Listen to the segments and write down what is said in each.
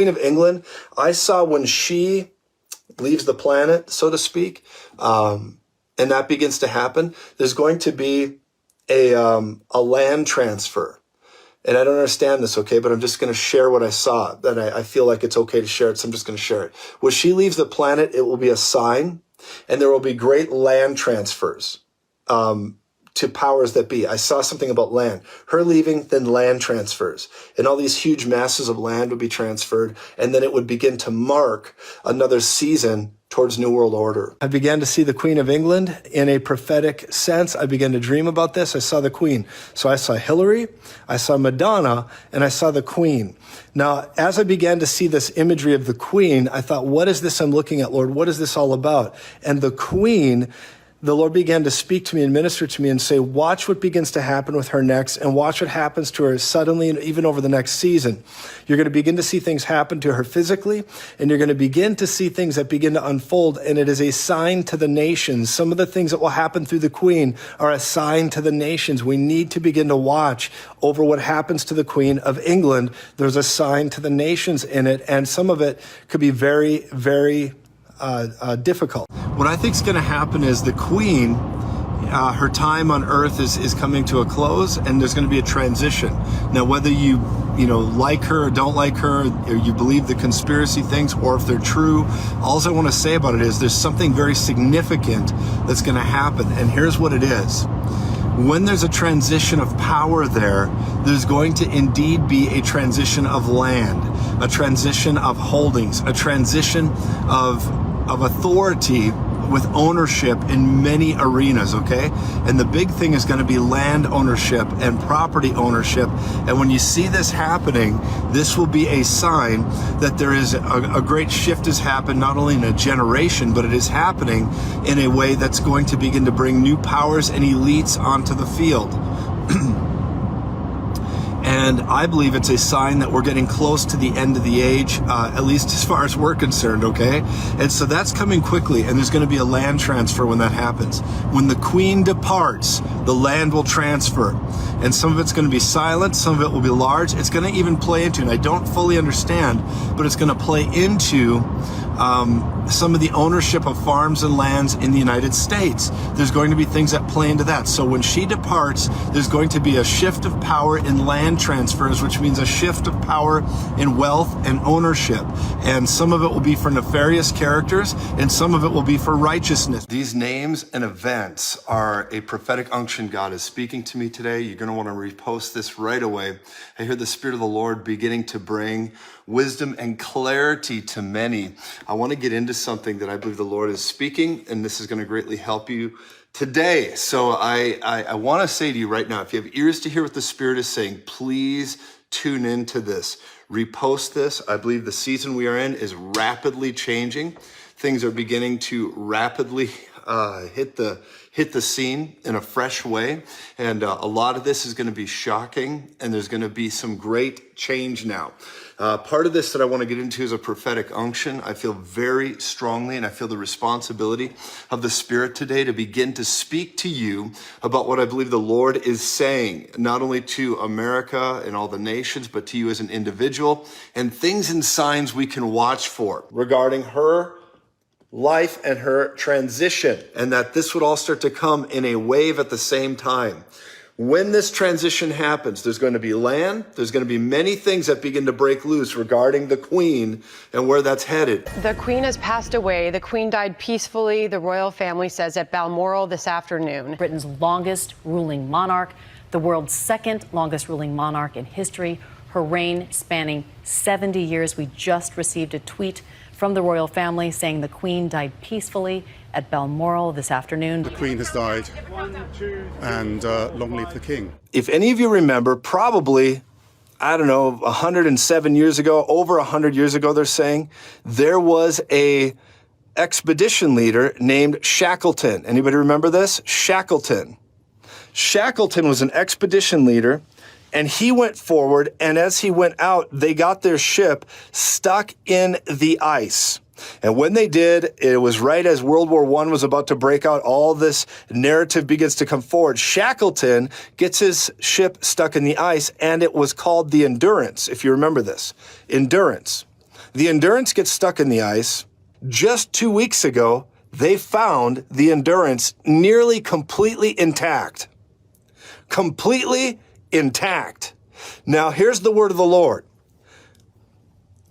Queen of England, I saw when she leaves the planet, so to speak, and that begins to happen, there's going to be a land transfer. And I don't understand this, okay, but I'm just going to share what I saw, that I feel like it's okay to share it, so I'm just going to share it. When she leaves the planet, it will be a sign, and there will be great land transfers to powers that be. I saw something about land. Her leaving, then land transfers. And all these huge masses of land would be transferred, and then it would begin to mark another season towards New World Order. I began to see the Queen of England in a prophetic sense. I began to dream about this. I saw the Queen. So I saw Hillary, I saw Madonna, and I saw the Queen. Now, as I began to see this imagery of the Queen, I thought, what is this I'm looking at, Lord? What is this all about? And the Queen, the Lord began to speak to me and minister to me and say, watch what begins to happen with her next, and watch what happens to her suddenly and even over the next season. You're going to begin to see things happen to her physically, and you're going to begin to see things that begin to unfold, and it is a sign to the nations. Some of the things that will happen through the Queen are a sign to the nations. We need to begin to watch over what happens to the Queen of England. There's a sign to the nations in it, and some of it could be very, very difficult. What I think is going to happen is the Queen, her time on earth is coming to a close, and there's going to be a transition. Now, whether you like her or don't like her, or you believe the conspiracy things, or if they're true, all I want to say about it is there's something very significant that's going to happen. And here's what it is. When there's a transition of power there's going to indeed be a transition of land, a transition of holdings, a transition of authority with ownership in many arenas, okay? And the big thing is going to be land ownership and property ownership. And when you see this happening, this will be a sign that there is a great shift has happened, not only in a generation, but it is happening in a way that's going to begin to bring new powers and elites onto the field. And I believe it's a sign that we're getting close to the end of the age, at least as far as we're concerned, okay? And so that's coming quickly, and there's going to be a land transfer when that happens. When the Queen departs, the land will transfer. And some of it's going to be silent, some of it will be large. It's going to even play into, and I don't fully understand, but it's going to play into some of the ownership of farms and lands in the United States. There's going to be things that play into that. So when she departs, there's going to be a shift of power in land transfers, which means a shift of power in wealth and ownership. And some of it will be for nefarious characters, and some of it will be for righteousness. These names and events are a prophetic unction God is speaking to me today. You're going to want to repost this right away. I hear the Spirit of the Lord beginning to bring wisdom and clarity to many. I want to get into something that I believe the Lord is speaking, and this is going to greatly help you today. So I want to say to you right now, if you have ears to hear what the Spirit is saying, please tune into this. Repost this. I believe the season we are in is rapidly changing. Things are beginning to rapidly hit the scene in a fresh way. And a lot of this is going to be shocking, and there's going to be some great change now. Part of this that I want to get into is a prophetic unction. I feel very strongly, and I feel the responsibility of the Spirit today to begin to speak to you about what I believe the Lord is saying, not only to America and all the nations, but to you as an individual, and things and signs we can watch for regarding her life and her transition, and that this would all start to come in a wave at the same time. When this transition happens, there's going to be land, there's going to be many things that begin to break loose regarding the Queen and where that's headed. The Queen has passed away. The Queen died peacefully, the royal family says, at Balmoral this afternoon. Britain's longest ruling monarch, the world's second longest ruling monarch in history, her reign spanning 70 years. We just received a tweet from the royal family saying the Queen died peacefully at Balmoral this afternoon. The Queen has died, and long live the King. If any of you remember, probably, 107 years ago, over 100 years ago, they're saying, there was a expedition leader named Shackleton. Anybody remember this? Shackleton. Shackleton was an expedition leader, and he went forward, and as he went out, they got their ship stuck in the ice. And when they did, it was right as World War I was about to break out. All this narrative begins to come forward. Shackleton gets his ship stuck in the ice, and it was called the Endurance, if you remember this. Endurance. The Endurance gets stuck in the ice. Just 2 weeks ago, they found the Endurance nearly completely intact. Completely intact. Now, here's the word of the Lord.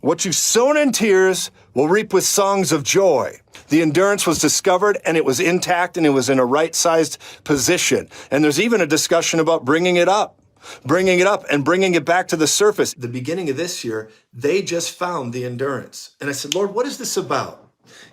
What you've sown in tears will reap with songs of joy. The Endurance was discovered and it was intact and it was in a right-sized position. And there's even a discussion about bringing it up and bringing it back to the surface. The beginning of this year, they just found the Endurance. And I said, Lord, what is this about?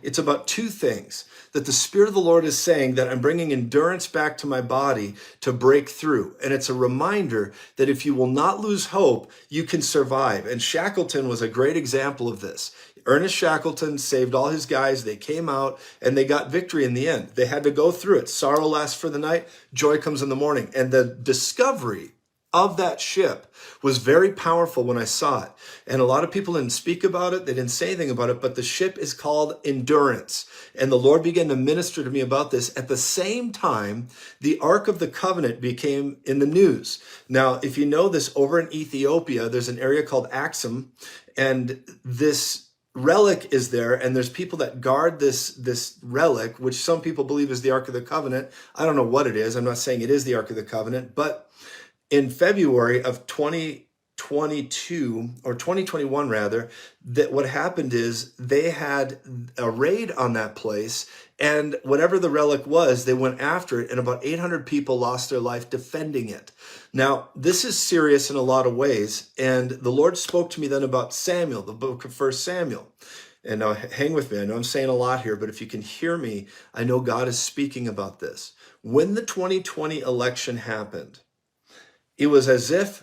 It's about two things. That the Spirit of the Lord is saying that I'm bringing endurance back to my body to break through. And it's a reminder that if you will not lose hope, you can survive. And Shackleton was a great example of this. Ernest Shackleton saved all his guys. They came out and they got victory in the end. They had to go through it. Sorrow lasts for the night, joy comes in the morning. And the discovery of that ship was very powerful when I saw it. And a lot of people didn't speak about it. They didn't say anything about it, but the ship is called Endurance. And the Lord began to minister to me about this. At the same time, the Ark of the Covenant became in the news. Now, if you know this, over in Ethiopia, there's an area called Axum, and this relic is there, and there's people that guard this relic, which some people believe is the Ark of the Covenant. I don't know what it is. I'm not saying it is the Ark of the Covenant, but in February of 2022 or 2021 rather, that what happened is they had a raid on that place, and whatever the relic was, they went after it, and about 800 people lost their life defending it. Now, this is serious in a lot of ways, and the Lord spoke to me then about Samuel, the book of 1 Samuel. And now hang with me. I know I'm saying a lot here, but if you can hear me, I know God is speaking about this. When the 2020 election happened, it was as if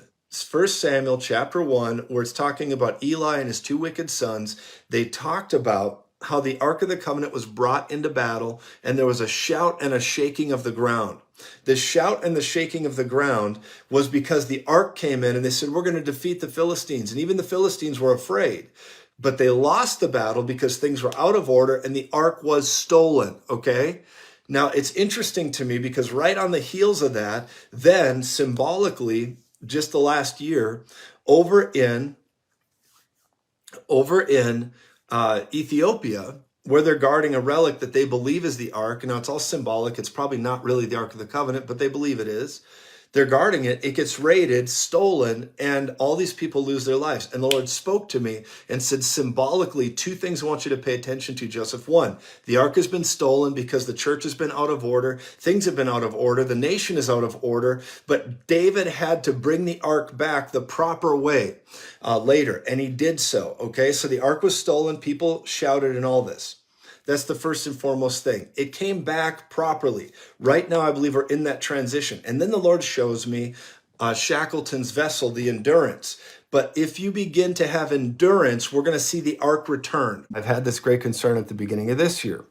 1 Samuel chapter 1, where it's talking about Eli and his two wicked sons, they talked about how the Ark of the Covenant was brought into battle, and there was a shout and a shaking of the ground. The shout and the shaking of the ground was because the Ark came in and they said, we're going to defeat the Philistines. And even the Philistines were afraid. But they lost the battle because things were out of order and the Ark was stolen, okay? Now, it's interesting to me because right on the heels of that, then symbolically, just the last year, over in Ethiopia, where they're guarding a relic that they believe is the Ark. Now, it's all symbolic. It's probably not really the Ark of the Covenant, but they believe it is. They're guarding it. It gets raided, stolen, and all these people lose their lives. And the Lord spoke to me and said, symbolically, two things I want you to pay attention to, Joseph. One, the Ark has been stolen because the church has been out of order. Things have been out of order. The nation is out of order. But David had to bring the Ark back the proper way later, and he did so. Okay, so the Ark was stolen. People shouted and all this. That's the first and foremost thing. It came back properly. Right now, I believe we're in that transition. And then the Lord shows me Shackleton's vessel, the Endurance. But if you begin to have endurance, we're going to see the Ark return. I've had this great concern at the beginning of this year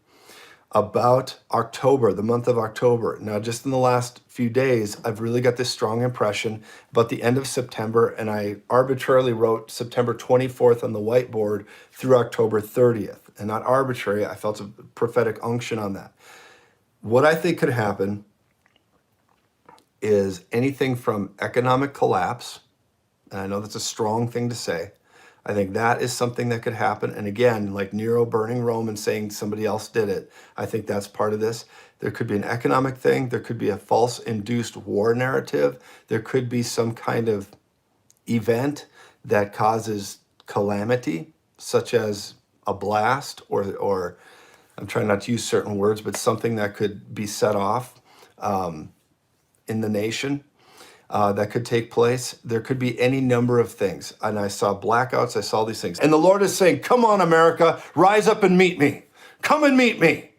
about October, the month of October. Now, just in the last few days, I've really got this strong impression about the end of September, and I arbitrarily wrote September 24th on the whiteboard through October 30th. And not arbitrary, I felt a prophetic unction on that. What I think could happen is anything from economic collapse, and I know that's a strong thing to say. I think that is something that could happen. And again, like Nero burning Rome and saying somebody else did it, I think that's part of this. There could be an economic thing. There could be a false induced war narrative. There could be some kind of event that causes calamity, such as a blast or I'm trying not to use certain words, but something that could be set off in the nation. That could take place. There could be any number of things. And I saw blackouts, I saw these things. And the Lord is saying, come on, America, rise up and meet me. Come and meet me.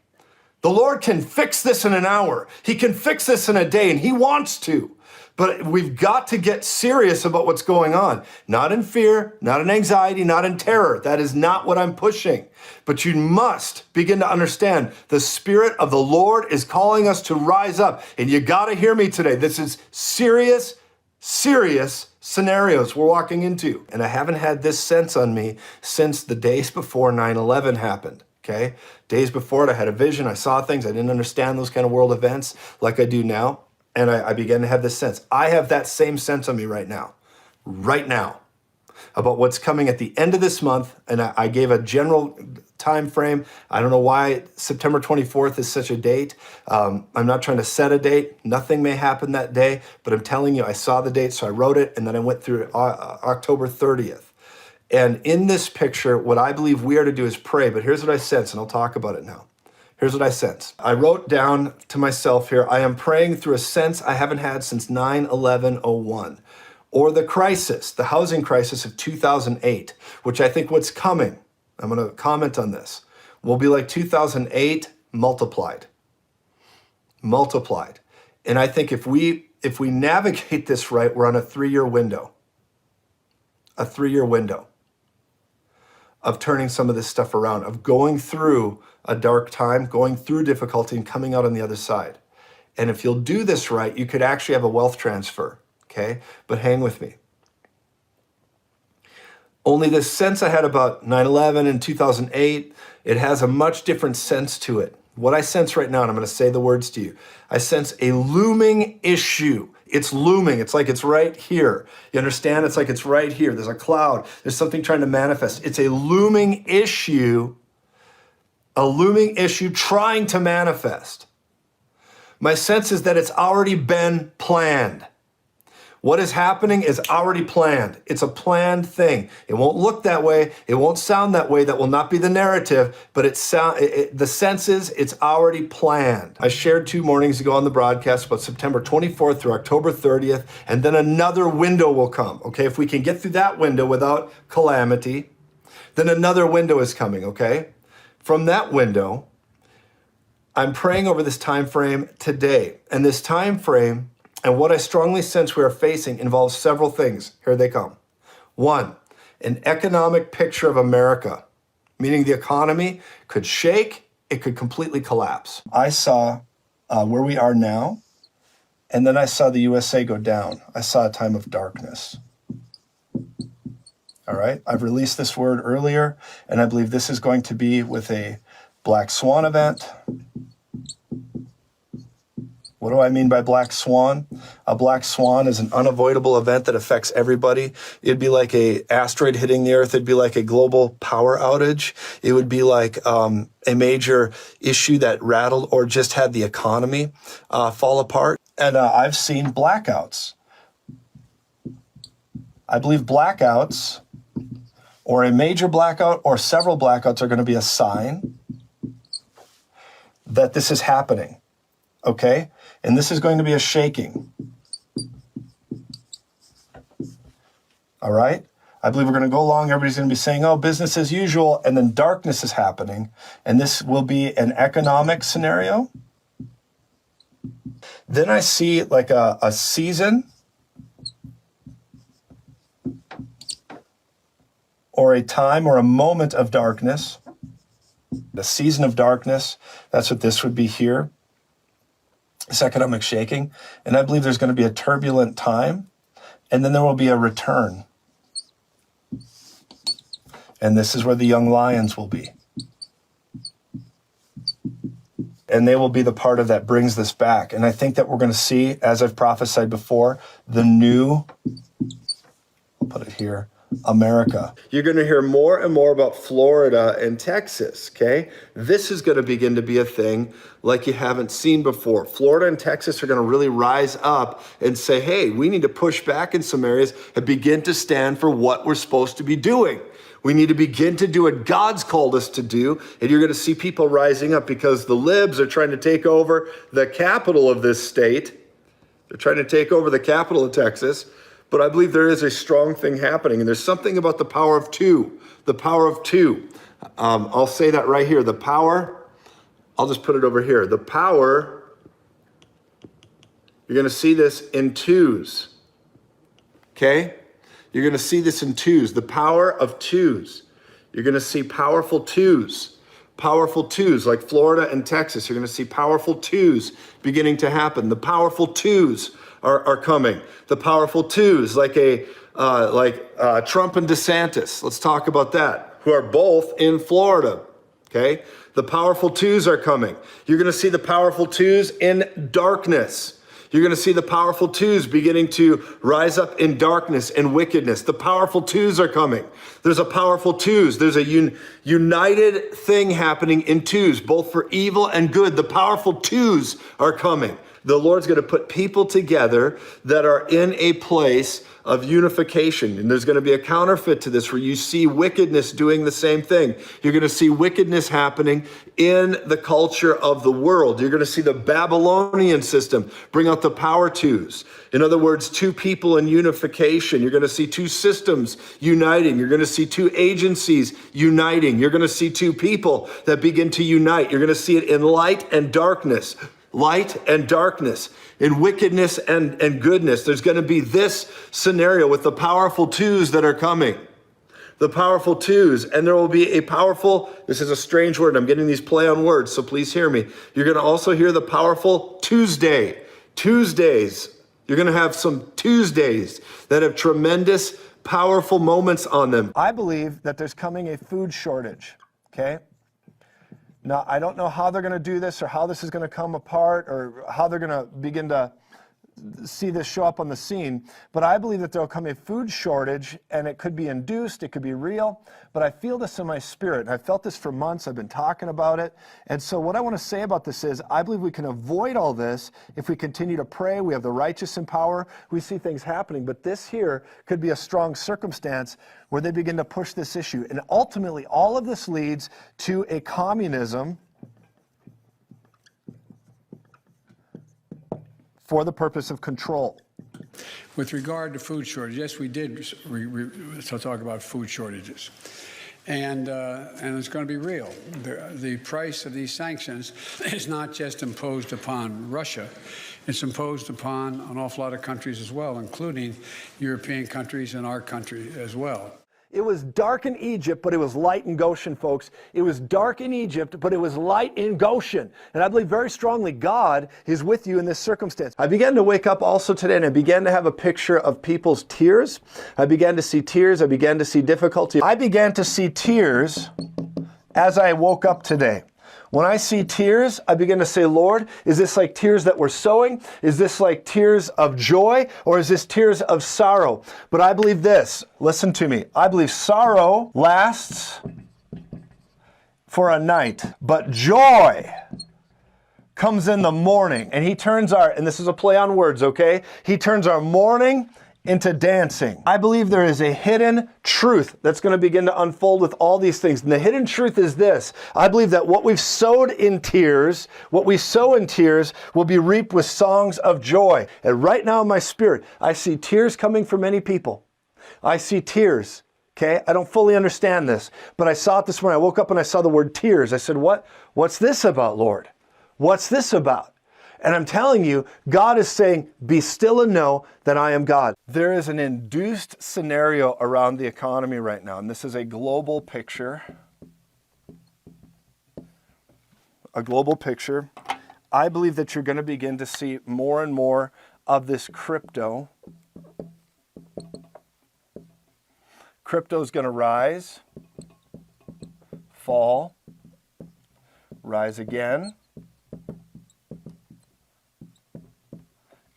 The Lord can fix this in an hour. He can fix this in a day, and He wants to. But we've got to get serious about what's going on. Not in fear, not in anxiety, not in terror. That is not what I'm pushing. But you must begin to understand the Spirit of the Lord is calling us to rise up. And you got to hear me today. This is serious, serious scenarios we're walking into. And I haven't had this sense on me since the days before 9/11 happened. Okay? Days before it, I had a vision. I saw things. I didn't understand those kind of world events like I do now. And I began to have this sense. I have that same sense on me right now. Right now. about what's coming at the end of this month. And I gave a general time frame. I don't know why September 24th is such a date. I'm not trying to set a date. Nothing may happen that day, but I'm telling you, I saw the date, so I wrote it, and then I went through October 30th. And in this picture, what I believe we are to do is pray, but here's what I sense, and I'll talk about it now. Here's what I sense. I wrote down to myself here, I am praying through a sense I haven't had since 9/11/01, or the crisis, the housing crisis of 2008, which I think what's coming, I'm going to comment on this, will be like 2008 multiplied. Multiplied. And I think if we navigate this right, we're on a 3-year window. A 3-year window of turning some of this stuff around, of going through a dark time, going through difficulty and coming out on the other side. And if you'll do this right, you could actually have a wealth transfer, okay? But hang with me. Only this sense I had about 9/11 and 2008, it has a much different sense to it. What I sense right now, and I'm going to say the words to you, I sense a looming issue. It's looming. It's like it's right here. You understand? It's like it's right here. There's a cloud. There's something trying to manifest. It's a looming issue trying to manifest. My sense is that it's already been planned. What is happening is already planned. It's a planned thing. It won't look that way. It won't sound that way. That will not be the narrative, but the sense is it's already planned. I shared 2 mornings ago on the broadcast about September 24th through October 30th, and then another window will come, okay? If we can get through that window without calamity, then another window is coming, okay? From that window, I'm praying over this time frame today, and this time frame and what I strongly sense we are facing involves several things. Here they come. 1, an economic picture of America, meaning the economy could shake, it could completely collapse. I saw where we are now, and then I saw the USA go down. I saw a time of darkness. All right, I've released this word earlier, and I believe this is going to be with a black swan event. What do I mean by black swan? A black swan is an unavoidable event that affects everybody. It'd be like an asteroid hitting the earth. It'd be like a global power outage. It would be like a major issue that rattled or just had the economy fall apart. And I've seen blackouts. I believe blackouts or a major blackout or several blackouts are going to be a sign that this is happening. Okay? And this is going to be a shaking. All right? I believe we're going to go along. Everybody's going to be saying, oh, business as usual. And then darkness is happening. And this will be an economic scenario. Then I see like a season or a time or a moment of darkness. The season of darkness. That's what this would be here. This economic shaking. And I believe there's going to be a turbulent time, and then there will be a return. And this is where the young lions will be. And they will be the part of that brings this back. And I think that we're going to see, as I've prophesied before, the new, I'll put it here, America. You're going to hear more and more about Florida and Texas, okay? This is going to begin to be a thing like you haven't seen before. Florida and Texas are going to really rise up and say, hey, we need to push back in some areas and begin to stand for what we're supposed to be doing. We need to begin to do what God's called us to do. And you're going to see people rising up because the libs are trying to take over the capital of this state. They're trying to take over the capital of Texas. But I believe there is a strong thing happening. And there's something about the power of 2. The power of 2. I'll say that right here. The power, I'll just put it over here. The power, you're going to see this in 2s. Okay? You're going to see this in 2s. The power of 2s. You're going to see powerful 2s. Powerful 2s like Florida and Texas. You're going to see powerful 2s beginning to happen. The powerful 2s are coming. The powerful 2s like Trump and DeSantis. Let's talk about that. Who are both in Florida. Okay? The powerful 2s are coming. You're going to see the powerful 2s in darkness. You're going to see the powerful twos beginning to rise up in darkness and wickedness. The powerful twos are coming. There's a powerful twos. There's a united thing happening in twos, both for evil and good. The powerful twos are coming. The Lord's going to put people together that are in a place of unification. And there's going to be a counterfeit to this where you see wickedness doing the same thing. You're going to see wickedness happening in the culture of the world. You're going to see the Babylonian system bring out the power twos. In other words, two people in unification. You're going to see two systems uniting. You're going to see two agencies uniting. You're going to see two people that begin to unite. You're going to see it in light and darkness. Light and darkness, in wickedness and goodness. There's going to be this scenario with the powerful twos that are coming. The powerful twos. And there will be a powerful, this is a strange word, I'm getting these play on words, so please hear me. You're going to also hear the powerful Tuesday. Tuesdays. You're going to have some Tuesdays that have tremendous, powerful moments on them. I believe that there's coming a food shortage, okay? Now, I don't know how they're going to do this or how this is going to come apart or how they're going to begin to see this show up on the scene, but I believe that there'll come a food shortage, and it could be induced, it could be real, but I feel this in my spirit, and I've felt this for months. I've been talking about it, and so what I want to say about this is I believe we can avoid all this if we continue to pray. We have the righteous in power. We see things happening, but this here could be a strong circumstance where they begin to push this issue, and ultimately all of this leads to a communism for the purpose of control. With regard to food shortage, yes, we did talk about food shortages. And it's going to be real. The price of these sanctions is not just imposed upon Russia. It's imposed upon an awful lot of countries as well, including European countries and our country as well. It was dark in Egypt, but it was light in Goshen, folks. It was dark in Egypt, but it was light in Goshen. And I believe very strongly God is with you in this circumstance. I began to wake up also today, and I began to have a picture of people's tears. I began to see tears. I began to see difficulty. I began to see tears as I woke up today. When I see tears, I begin to say, Lord, is this like tears that we're sowing? Is this like tears of joy? Or is this tears of sorrow? But I believe this. Listen to me. I believe sorrow lasts for a night, but joy comes in the morning. And he turns our, and this is a play on words, okay? He turns our mourning into dancing. I believe there is a hidden truth that's going to begin to unfold with all these things. And the hidden truth is this. I believe that what we've sowed in tears, what we sow in tears will be reaped with songs of joy. And right now in my spirit, I see tears coming for many people. I see tears. Okay, I don't fully understand this, but I saw it this morning. I woke up and I saw the word tears. I said, what's this about, Lord? What's this about? And I'm telling you, God is saying, be still and know that I am God. There is an induced scenario around the economy right now, and this is a global picture. A global picture. I believe that you're going to begin to see more and more of this crypto. Crypto is going to rise, fall, rise again.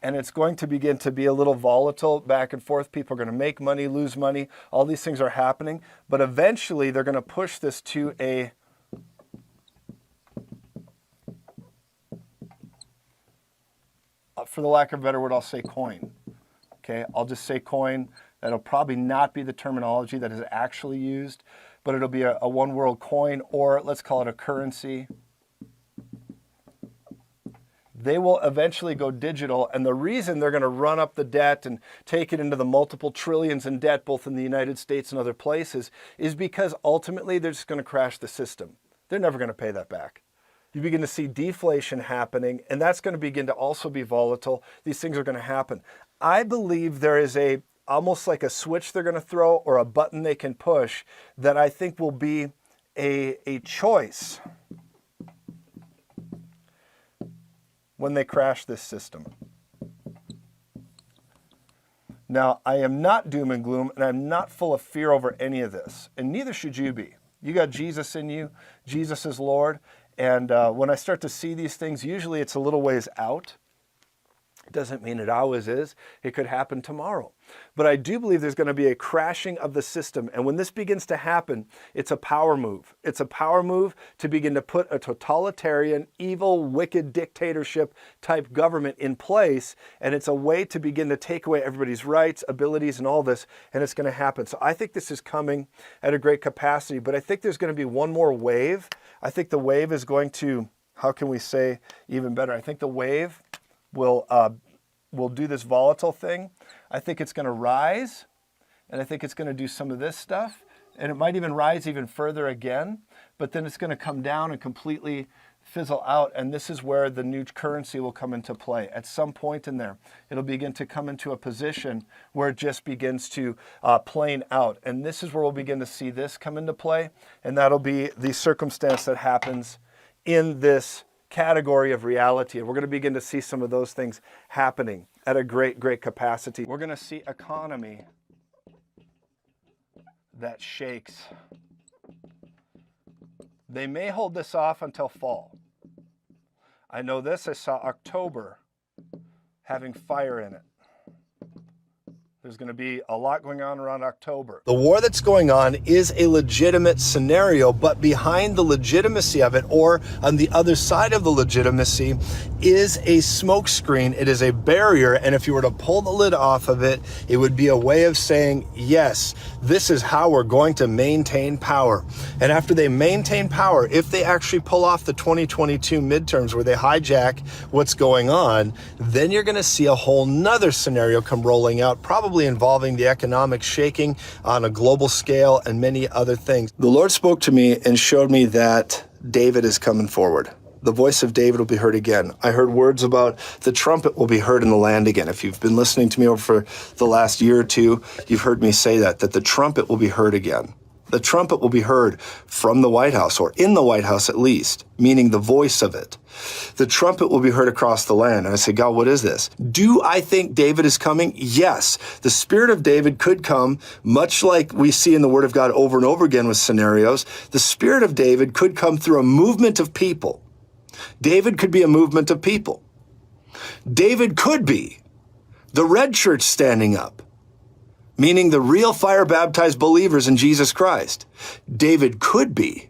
And it's going to begin to be a little volatile, back and forth. People are going to make money, lose money. All these things are happening. But eventually, they're going to push this to a for the lack of a better word, I'll say coin. Okay, I'll just say coin. That'll probably not be the terminology that is actually used, but it'll be a one world coin, or let's call it a currency. They will eventually go digital, and the reason they're going to run up the debt and take it into the multiple trillions in debt, both in the United States and other places, is because ultimately they're just going to crash the system. They're never going to pay that back. You begin to see deflation happening, and that's going to begin to also be volatile. These things are going to happen. I believe there is almost like a switch they're going to throw or a button they can push that I think will be a choice when they crash this system. Now, I am not doom and gloom, and I'm not full of fear over any of this, and neither should you be. You got Jesus in you. Jesus is Lord, and when I start to see these things, usually it's a little ways out, It doesn't mean it always is. It could happen tomorrow. But I do believe there's going to be a crashing of the system. And when this begins to happen, it's a power move. It's a power move to begin to put a totalitarian, evil, wicked dictatorship type government in place. And it's a way to begin to take away everybody's rights, abilities, and all this. And it's going to happen. So I think this is coming at a great capacity. But I think there's going to be one more wave. I think the wave is going to, how can we say even better? I think the wave will do this volatile thing. I think it's going to rise, and I think it's going to do some of this stuff, and it might even rise even further again, but then it's going to come down and completely fizzle out, and this is where the new currency will come into play. At some point in there, it'll begin to come into a position where it just begins to plane out, and this is where we'll begin to see this come into play, and that'll be the circumstance that happens in this category of reality. And we're going to begin to see some of those things happening at a great, great capacity. We're going to see economy that shakes. They may hold this off until fall. I know this. I saw October having fire in it. There's going to be a lot going on around October. The war that's going on is a legitimate scenario, but behind the legitimacy of it, or on the other side of the legitimacy, is a smokescreen. It is a barrier, and if you were to pull the lid off of it, it would be a way of saying, yes, this is how we're going to maintain power. And after they maintain power, if they actually pull off the 2022 midterms where they hijack what's going on, then you're going to see a whole nother scenario come rolling out, probably involving the economic shaking on a global scale and many other things. The Lord spoke to me and showed me that David is coming forward. The voice of David will be heard again. I heard words about the trumpet will be heard in the land again. If you've been listening to me over the last year or two, you've heard me say that the trumpet will be heard again. The trumpet will be heard from the White House, or in the White House at least, meaning the voice of it. The trumpet will be heard across the land. And I said, God, what is this? Do I think David is coming? Yes. The spirit of David could come, much like we see in the Word of God over and over again with scenarios. The spirit of David could come through a movement of people. David could be a movement of people. David could be the red church standing up, meaning the real fire-baptized believers in Jesus Christ. David could be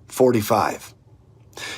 45.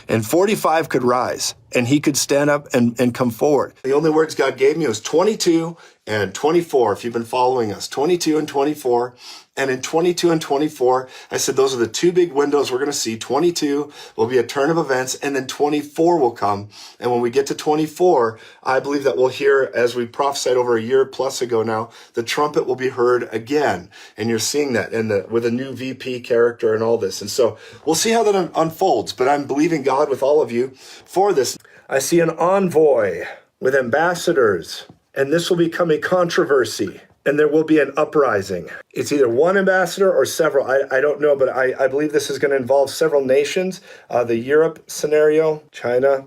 And 45 could rise, and he could stand up and come forward. The only words God gave me was 22 and 24, if you've been following us, 22 and 24. And in 22 and 24, I said, those are the two big windows we're going to see. 22 will be a turn of events, and then 24 will come. And when we get to 24, I believe that we'll hear, as we prophesied over a year plus ago now, the trumpet will be heard again. And you're seeing that with a new VP character and all this. And so we'll see how that unfolds. But I'm believing God with all of you for this. I see an envoy with ambassadors, and this will become a controversy. And there will be an uprising. It's either one ambassador or several. I don't know, but I believe this is going to involve several nations. The Europe scenario, China,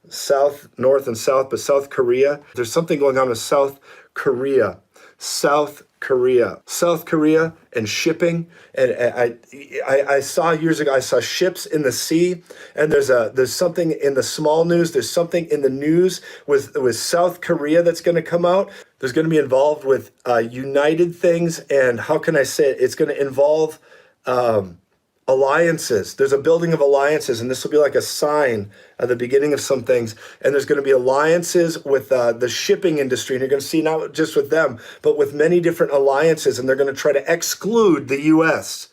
South, North, and South, but South Korea. There's something going on with South Korea. South Korea and shipping. And I saw years ago, I saw ships in the sea, and there's something in the small news. There's something in the news with South Korea that's going to come out. There's going to be involved with united things. And how can I say it? It's going to involve alliances. There's a building of alliances, and this will be like a sign at the beginning of some things. And there's going to be alliances with the shipping industry, and you're going to see not just with them, but with many different alliances, and they're going to try to exclude the U.S.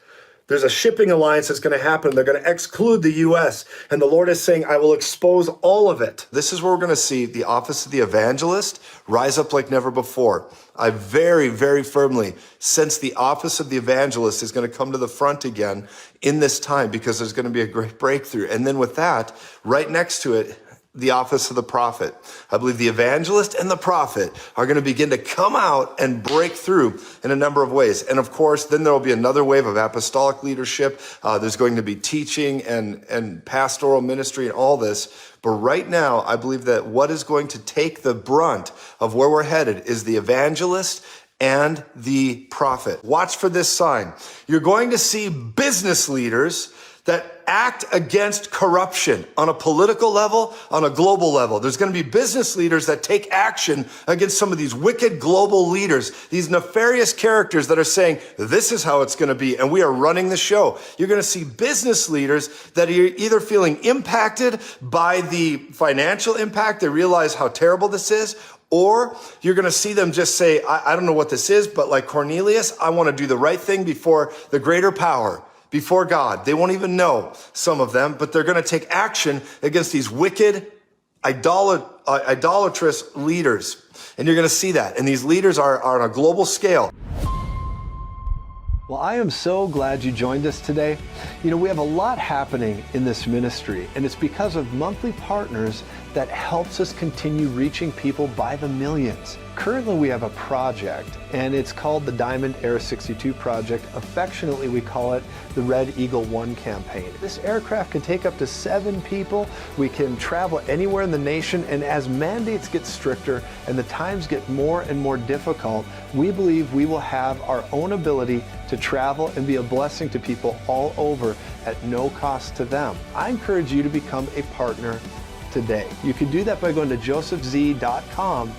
There's a shipping alliance that's going to happen. They're going to exclude the U.S. And the Lord is saying, I will expose all of it. This is where we're going to see the office of the evangelist rise up like never before. I very, very firmly sense the office of the evangelist is going to come to the front again in this time, because there's going to be a great breakthrough. And then with that, right next to it, the office of the prophet. I believe the evangelist and the prophet are going to begin to come out and break through in a number of ways. And of course, then there will be another wave of apostolic leadership. There's going to be teaching and pastoral ministry and all this. But right now, I believe that what is going to take the brunt of where we're headed is the evangelist and the prophet. Watch for this sign. You're going to see business leaders that act against corruption on a political level, on a global level. There's going to be business leaders that take action against some of these wicked global leaders, these nefarious characters that are saying, this is how it's going to be, and we are running the show. You're going to see business leaders that are either feeling impacted by the financial impact, they realize how terrible this is, or you're going to see them just say, I don't know what this is, but like Cornelius, I want to do the right thing before the greater power, before God. They won't even know, some of them, but they're going to take action against these wicked, idolatrous leaders. And you're going to see that. And these leaders are on a global scale. Well, I am so glad you joined us today. You know, we have a lot happening in this ministry, and it's because of monthly partners that helps us continue reaching people by the millions. Currently, we have a project, and it's called the Diamond Air 62 Project. Affectionately, we call it the Red Eagle 1 campaign. This aircraft can take up to 7 people. We can travel anywhere in the nation, and as mandates get stricter and the times get more and more difficult, we believe we will have our own ability to travel and be a blessing to people all over at no cost to them. I encourage you to become a partner today. You can do that by going to josephz.com,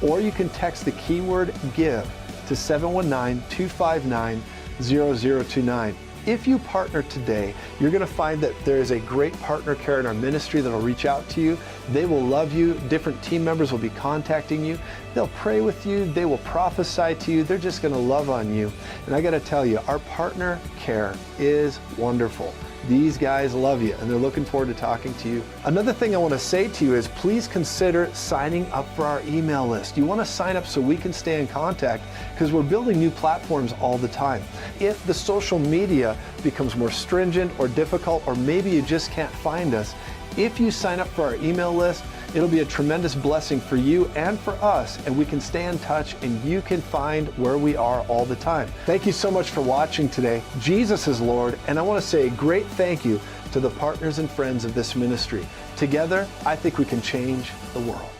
or you can text the keyword GIVE to 719-259-0029. If you partner today, you're going to find that there is a great partner care in our ministry that will reach out to you. They will love you. Different team members will be contacting you. They'll pray with you. They will prophesy to you. They're just going to love on you. And I got to tell you, our partner care is wonderful. These guys love you, and they're looking forward to talking to you. Another thing I want to say to you is please consider signing up for our email list. You want to sign up so we can stay in contact, because we're building new platforms all the time. If the social media becomes more stringent or difficult, or maybe you just can't find us, if you sign up for our email list, it'll be a tremendous blessing for you and for us, and we can stay in touch and you can find where we are all the time. Thank you so much for watching today. Jesus is Lord, and I want to say a great thank you to the partners and friends of this ministry. Together, I think we can change the world.